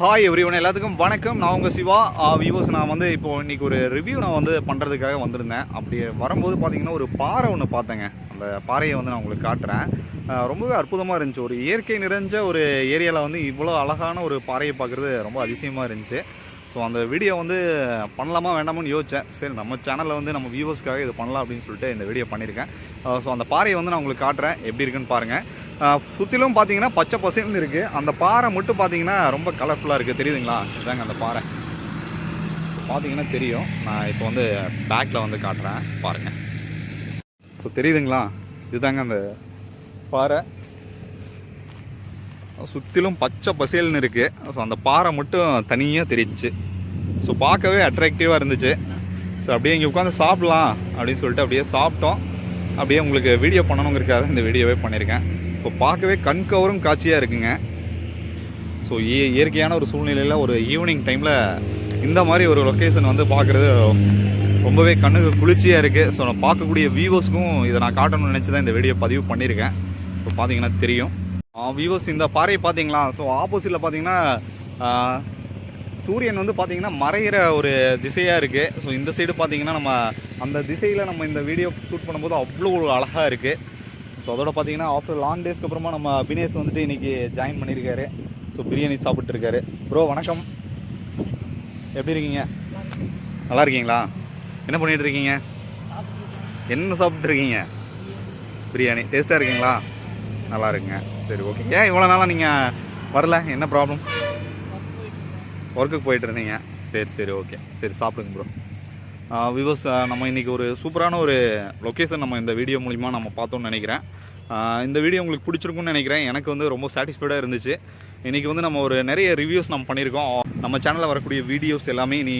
Hi everyone, எல்லாத்துக்கும் வணக்கம். நான் உங்கள் சிவா வியூவர்ஸ். நான் வந்து இப்போது இன்றைக்கி ஒரு ரிவ்யூ நான் வந்து பண்ணுறதுக்காக வந்திருந்தேன். அப்படி வரும்போது பார்த்தீங்கன்னா ஒரு பாறை ஒன்று பார்த்தேங்க. அந்த பாறையை வந்து நான் உங்களுக்கு காட்டுறேன். ரொம்பவே அற்புதமாக இருந்துச்சு. ஒரு இயற்கை நிறைஞ்ச ஒரு ஏரியாவில் வந்து இவ்வளோ அழகான ஒரு பாறையை பார்க்குறது ரொம்ப அதிசயமாக இருந்துச்சு. ஸோ அந்த வீடியோ வந்து பண்ணலாமா வேண்டாமான்னு யோசித்தேன். சரி, நம்ம சேனலில் வந்து நம்ம வியூவர்ஸ்க்காக இது பண்ணலாம் அப்படின்னு சொல்லிட்டு இந்த வீடியோ பண்ணியிருக்கேன். ஸோ அந்த பாறையை வந்து நான் உங்களுக்கு காட்டுறேன், எப்படி இருக்குன்னு பாருங்கள். சுற்றிலும் பார்த்தீங்கன்னா பச்சை பசேல்னு இருக்குது. அந்த பாறை மட்டும் பார்த்தீங்கன்னா ரொம்ப கலர்ஃபுல்லாக இருக்குது. தெரியுதுங்களா? இதாங்க அந்த பாறை. பார்த்தீங்கன்னா தெரியும். நான் இப்போ வந்து பேக்கில் வந்து காட்டுறேன் பாருங்கள். ஸோ தெரியுதுங்களா? இதுதாங்க அந்த பாறை. சுற்றிலும் பச்சை பசேல்னு இருக்குது. ஸோ அந்த பாறை மட்டும் தனியாக தெரிஞ்சிச்சு. ஸோ பார்க்கவே அட்ராக்டிவாக இருந்துச்சு. ஸோ அப்படியே இங்கே உட்காந்து சாப்பிட்லாம் அப்படின்னு சொல்லிட்டு அப்படியே சாப்பிட்டோம். அப்படியே உங்களுக்கு வீடியோ பண்ணணுங்கிறதுக்காக இந்த வீடியோவே பண்ணியிருக்கேன். இப்போ பார்க்கவே கண்கவரும் காட்சியாக இருக்குங்க. ஸோ இயற்கையான ஒரு சூழ்நிலையில் ஒரு ஈவினிங் டைமில் இந்த மாதிரி ஒரு லொக்கேஷன் வந்து பார்க்குறது ரொம்பவே கண்ணுக்கு குளிர்ச்சியாக இருக்குது. ஸோ நான் பார்க்கக்கூடிய வியூவர்ஸ்க்கும் இதை நான் காட்டணும்னு நினச்சி தான் இந்த வீடியோ பதிவு பண்ணியிருக்கேன். இப்போ பார்த்தீங்கன்னா தெரியும். வியூவர்ஸ், இந்த பாறையை பார்த்தீங்களா? ஸோ ஆப்போசிட்டில் பார்த்தீங்கன்னா சூரியன் வந்து பார்த்தீங்கன்னா மறைகிற ஒரு திசையாக இருக்குது. ஸோ இந்த சைடு பார்த்தீங்கன்னா நம்ம அந்த திசையில் நம்ம இந்த வீடியோ ஷூட் பண்ணும்போது அவ்வளோ ஒரு அழகாக இருக்குது. ஸோ அதோட பார்த்தீங்கன்னா ஆஃப்டர் லாங் டேஸ்க்கு அப்புறமா நம்ம பினேஷ் வந்துட்டு இன்றைக்கி ஜாயின் பண்ணியிருக்காரு. ஸோ பிரியாணி சாப்பிட்ருக்காரு. ப்ரோ வணக்கம், எப்படி இருக்கீங்க? நல்லா இருக்கீங்களா? என்ன பண்ணிகிட்டு இருக்கீங்க? என்ன சாப்பிட்ருக்கீங்க? பிரியாணி டேஸ்ட்டாக இருக்கீங்களா? நல்லா இருக்குங்க. சரி, ஓகே. ஏன் இவ்வளோ நாளாக நீங்கள் வரல? என்ன ப்ராப்ளம்? ஒர்க்குக்கு போயிட்டு இருந்தீங்க. சரி, ஓகே. சரி, சாப்பிடுங்க ப்ரோ. வியூவர்ஸ், நம்ம இன்றைக்கி ஒரு சூப்பரான ஒரு லொக்கேஷன் நம்ம இந்த வீடியோ மூலிமா நம்ம பார்த்தோம்னு நினைக்கிறேன். இந்த வீடியோ உங்களுக்கு பிடிச்சிருக்குன்னு நினைக்கிறேன். எனக்கு வந்து ரொம்ப சாட்டிஸ்ஃபைடாக இருந்துச்சு. இன்றைக்கி வந்து நம்ம ஒரு நிறைய ரிவ்யூஸ் நம்ம பண்ணியிருக்கோம். நம்ம சேனலில் வரக்கூடிய வீடியோஸ் எல்லாமே இனி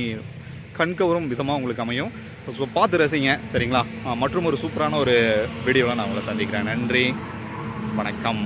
கண்கவரும் விதமாக உங்களுக்கு அமையும். ஸோ பார்த்து ரசிங்க, சரிங்களா? மற்றும் ஒரு சூப்பரான ஒரு வீடியோவில் நான் உங்களை சந்திக்கிறேன். நன்றி, வணக்கம்.